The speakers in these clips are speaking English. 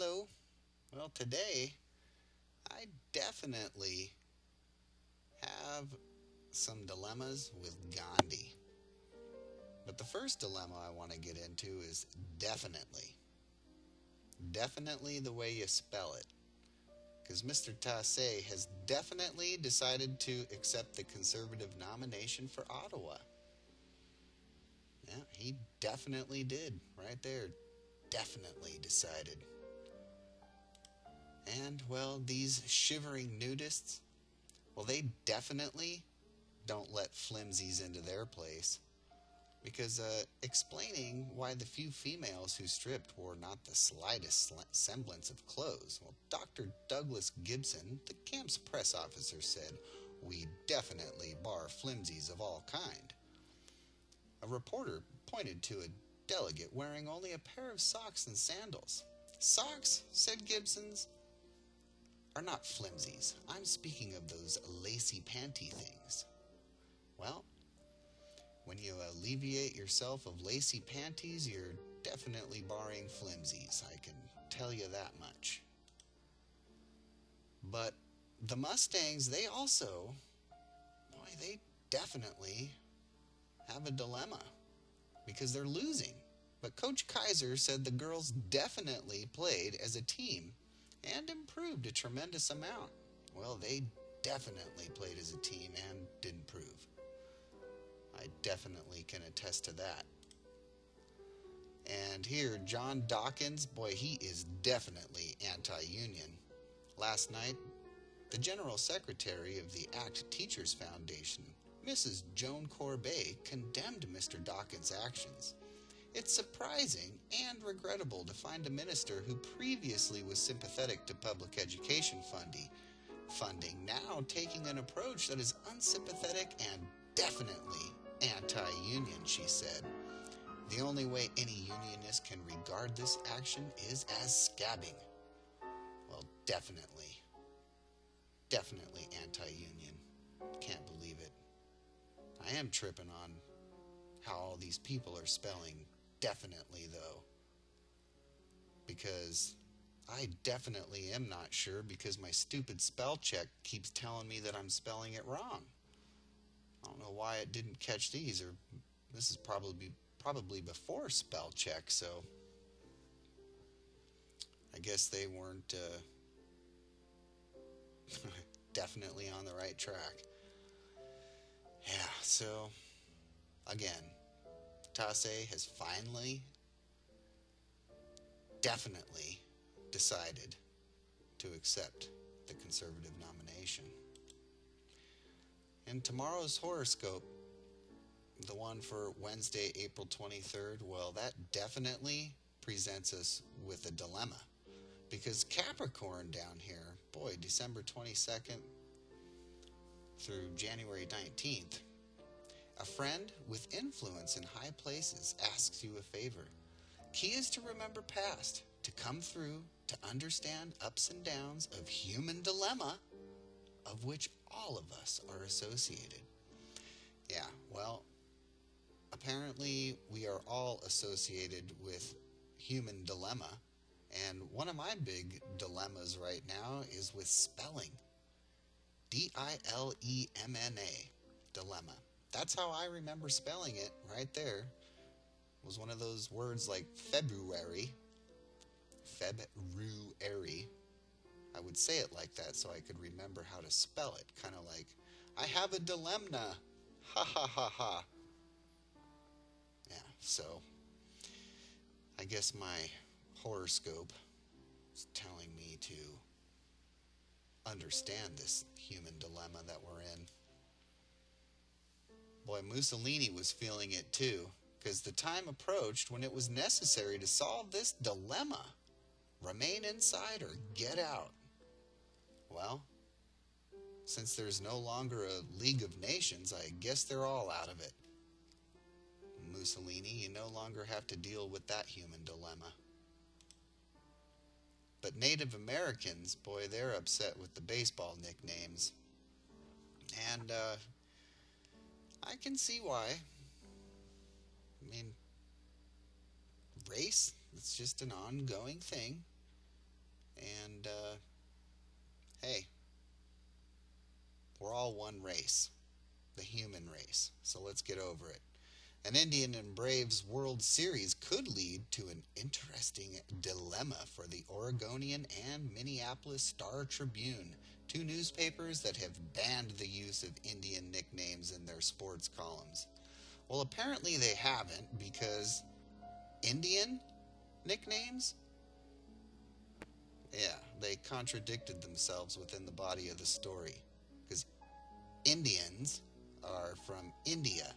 Hello. Well, today I definitely have some dilemmas with Gandhi. But the first dilemma I want to get into is definitely. Definitely the way you spell it. Because Mr. Tassé has definitely decided to accept the Conservative nomination for Ottawa. Yeah, he definitely did. Right there. Definitely decided. And, well, these shivering nudists, well, they definitely don't let flimsies into their place. Because explaining why the few females who stripped wore not the slightest semblance of clothes, well, Dr. Douglas Gibson, the camp's press officer, said, "We definitely bar flimsies of all kind." A reporter pointed to a delegate wearing only a pair of socks and sandals. "Socks," said Gibson's, "are not flimsies. I'm speaking of those lacy panty things." Well, when you alleviate yourself of lacy panties, you're definitely barring flimsies, I can tell you that much. But the Mustangs, they also, boy, they definitely have a dilemma because they're losing. But Coach Kaiser said the girls definitely played as a team and improved a tremendous amount. Well, they definitely played as a team and did improve. I definitely can attest to that. And here, John Dawkins, boy, he is definitely anti-union. Last night, the General Secretary of the ACT Teachers Foundation, Mrs. Joan Corbet, condemned Mr. Dawkins' actions. It's surprising and regrettable to find a minister who previously was sympathetic to public education funding now taking an approach that is unsympathetic and definitely anti-union, she said. The only way any unionist can regard this action is as scabbing. Well, definitely anti-union. Can't believe it. I am tripping on how all these people are spelling definitely, though. Because I definitely am not sure because my stupid spell check keeps telling me that I'm spelling it wrong. I don't know why it didn't catch these, or this is probably before spell check, so I guess they weren't definitely on the right track. Yeah, so again, Tassé has finally definitely decided to accept the Conservative nomination. And tomorrow's horoscope, the one for Wednesday, April 23rd, well, that definitely presents us with a dilemma. Because Capricorn down here, boy, December 22nd through January 19th, a friend with influence in high places asks you a favor. Key is to remember past, to come through, to understand ups and downs of human dilemma, of which all of us are associated. Yeah, well, apparently we are all associated with human dilemma, and one of my big dilemmas right now is with spelling. Dilemma. Dilemma. That's how I remember spelling it right there. It was one of those words like February. February. I would say it like that so I could remember how to spell it. Kind of like, I have a dilemma. Ha ha ha ha. Yeah, so I guess my horoscope is telling me to understand this human dilemma that we're in. Boy, Mussolini was feeling it too, because the time approached when it was necessary to solve this dilemma. Remain inside or get out. Well, since there's no longer a League of Nations, I guess they're all out of it. Mussolini, you no longer have to deal with that human dilemma. But Native Americans, boy, they're upset with the baseball nicknames. And I can see why. I mean, race, it's just an ongoing thing. And, hey, we're all one race, the human race, so let's get over it. An Indian and Braves World Series could lead to an interesting dilemma for the Oregonian and Minneapolis Star Tribune, two newspapers that have banned the use of Indian nicknames in their sports columns. Well, apparently they haven't, because Indian nicknames? Yeah, they contradicted themselves within the body of the story. Because Indians are from India.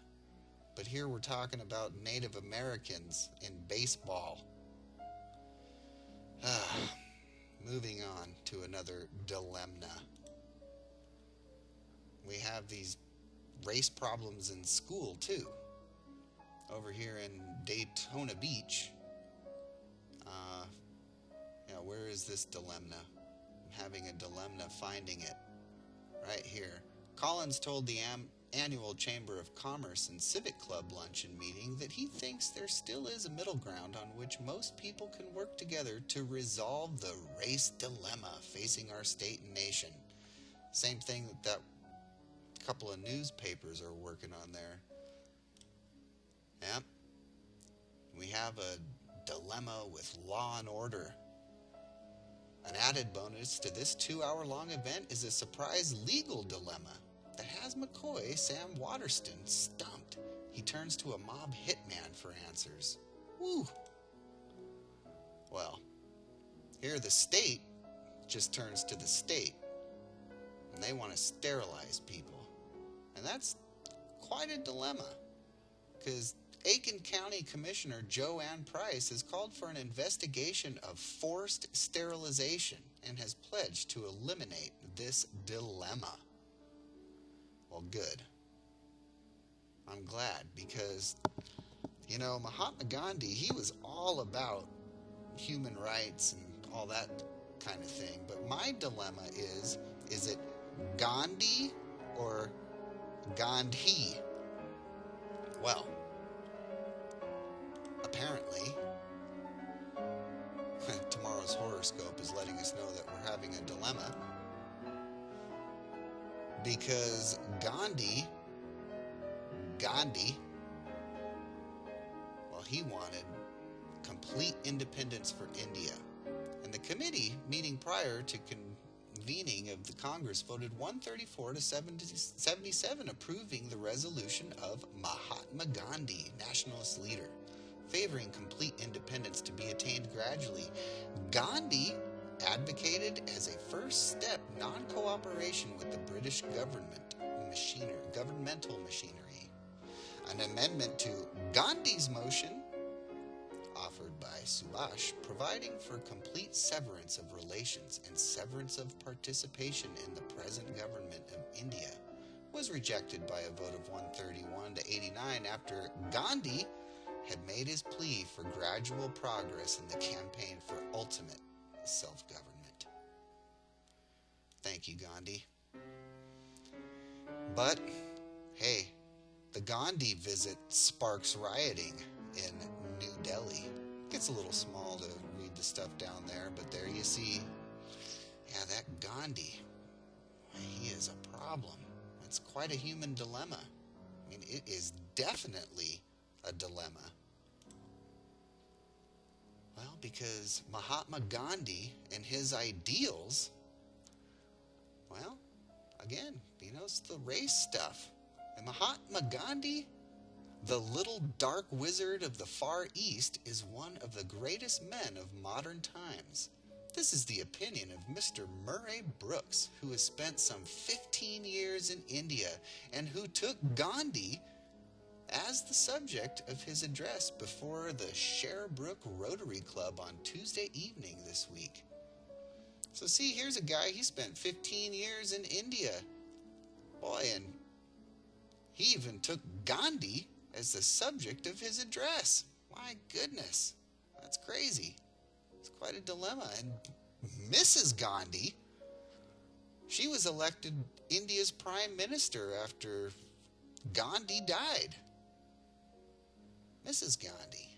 But here we're talking about Native Americans in baseball. Moving on to another dilemma. We have these race problems in school too. Over here in Daytona Beach, where is this dilemma? I'm having a dilemma finding it. Right here. Collins told the annual Chamber of Commerce and Civic Club luncheon meeting that he thinks there still is a middle ground on which most people can work together to resolve the race dilemma facing our state and nation. Same thing that couple of newspapers are working on there. Yep. We have a dilemma with law and order. An added bonus to this 2-hour-long event is a surprise legal dilemma that has McCoy, Sam Waterston, stumped. He turns to a mob hitman for answers. Woo! Well, here the state just turns to the state, and they want to sterilize people. And that's quite a dilemma, because Aiken County Commissioner Joanne Price has called for an investigation of forced sterilization and has pledged to eliminate this dilemma. Well, good. I'm glad, because, Mahatma Gandhi, he was all about human rights and all that kind of thing. But my dilemma is it Gandhi or Gandhi? Well, apparently, tomorrow's horoscope is letting us know that we're having a dilemma, because Gandhi, well, he wanted complete independence for India. And the committee, meeting prior to convening of the Congress, voted 134 to 77 approving the resolution of Mahatma Gandhi, nationalist leader, favoring complete independence to be attained gradually. Gandhi advocated as a first step non-cooperation with the British governmental machinery. An amendment to Gandhi's motion, offered by Subhash, providing for complete severance of relations and severance of participation in the present government of India, was rejected by a vote of 131 to 89 after Gandhi had made his plea for gradual progress in the campaign for ultimate self-government. Thank you, Gandhi. But, hey, the Gandhi visit sparks rioting in New Delhi. Gets a little small to read the stuff down there, but there you see, that Gandhi, he is a problem. It's quite a human dilemma. I mean, it is definitely a dilemma. Well, because Mahatma Gandhi and his ideals, well, again, it's the race stuff. And Mahatma Gandhi, the little dark wizard of the Far East, is one of the greatest men of modern times. This is the opinion of Mr. Murray Brooks, who has spent some 15 years in India and who took Gandhi as the subject of his address before the Sherbrooke Rotary Club on Tuesday evening this week. So see, here's a guy, he spent 15 years in India. Boy, and he even took Gandhi as the subject of his address. My goodness, that's crazy. It's quite a dilemma. And Mrs. Gandhi, she was elected India's prime minister after Gandhi died. Mrs. Gandhi.